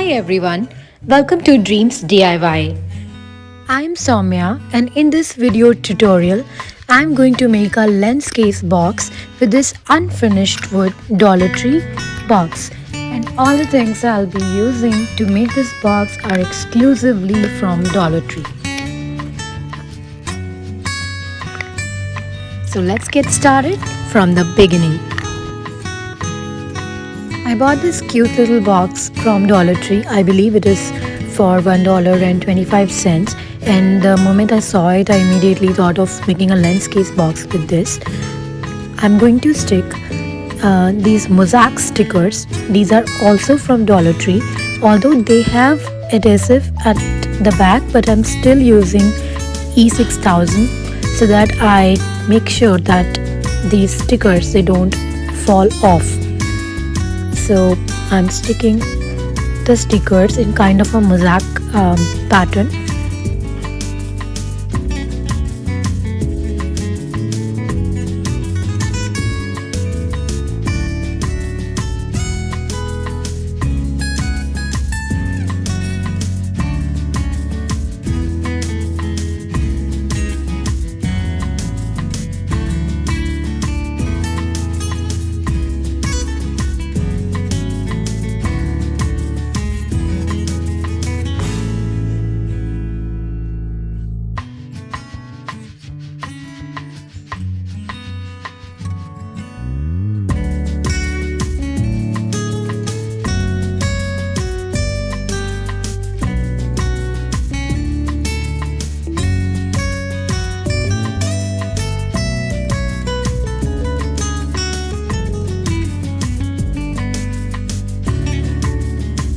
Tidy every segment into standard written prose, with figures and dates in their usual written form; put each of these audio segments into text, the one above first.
Hi everyone, welcome to Dreams DIY. I'm Soumya and in this video tutorial, I'm going to make a lens case box with this unfinished wood Dollar Tree box. And all the things I'll be using to make this box are exclusively from Dollar Tree. So let's get started from the beginning. I bought this cute little box from Dollar Tree. I believe it is for $1.25. And the moment I saw it, I immediately thought of making a lens case box with this. I'm going to stick these Mosaic stickers. These are also from Dollar Tree, although they have adhesive at the back, but I'm still using E6000 so that I make sure that these stickers they don't fall off. So I'm sticking the stickers in kind of a mosaic pattern.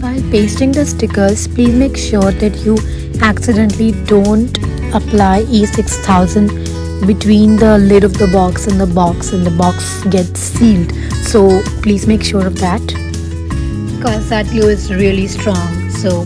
While pasting the stickers, please make sure that you accidentally don't apply E6000 between the lid of the box and the box gets sealed. So please make sure of that because that glue is really strong. So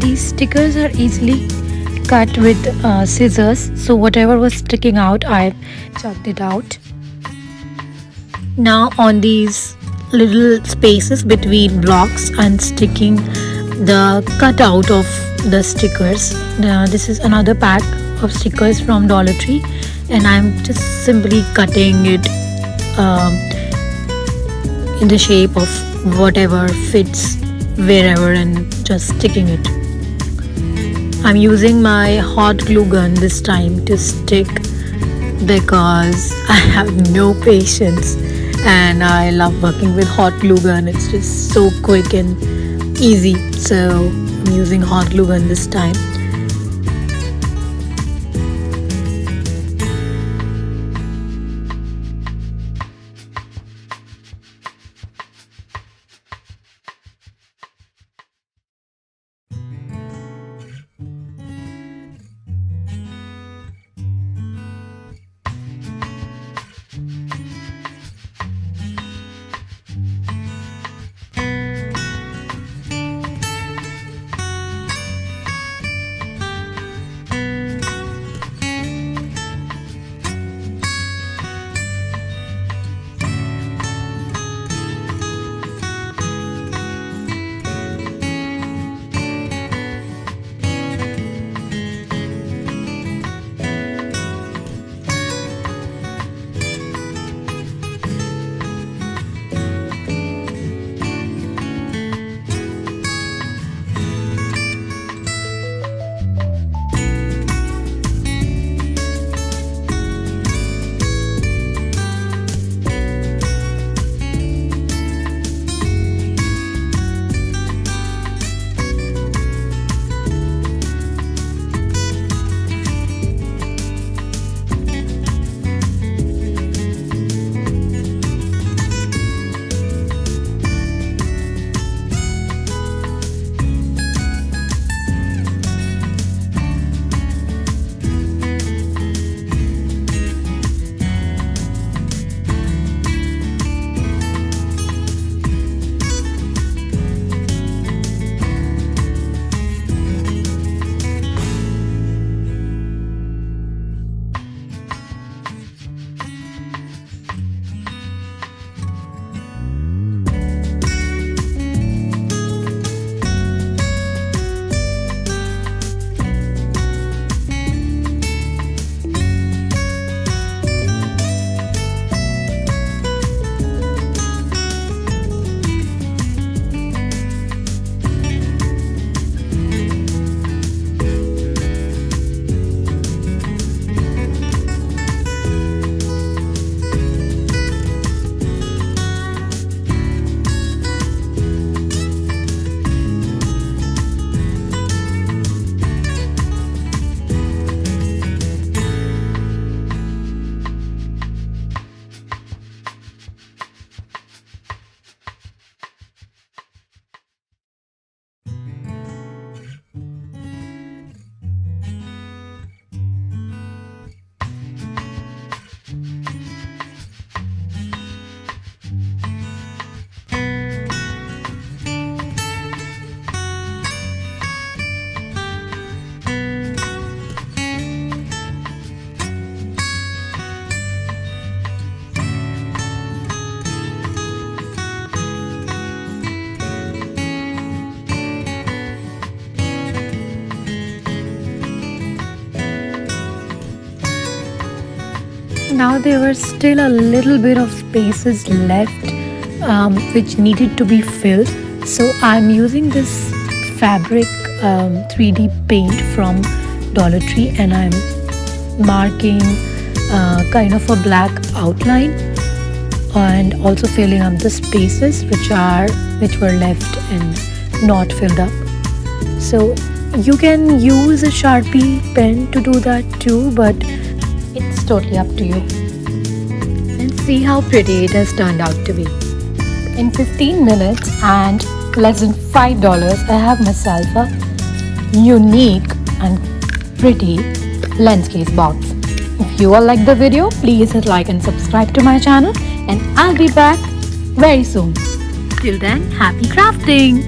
these stickers are easily cut with scissors, so whatever was sticking out I chucked it out. Now on these little spaces between blocks I'm sticking the cutout of the stickers. This is another pack of stickers from Dollar Tree and I'm just simply cutting it in the shape of whatever fits wherever and just sticking it. I'm using my hot glue gun this time to stick because I have no patience and I love working with hot glue gun. It's just so quick and easy. So I'm using hot glue gun this time. Now there were still a little bit of spaces left which needed to be filled. So I'm using this fabric 3D paint from Dollar Tree, and I'm marking kind of a black outline and also filling up the spaces which were left and not filled up. So you can use a Sharpie pen to do that too, but it's totally up to you. And see how pretty it has turned out to be. In 15 minutes and less than $5, I have myself a unique and pretty lens case box. If you all like the video, please hit like and subscribe to my channel, and I'll be back very soon. Till then, happy crafting!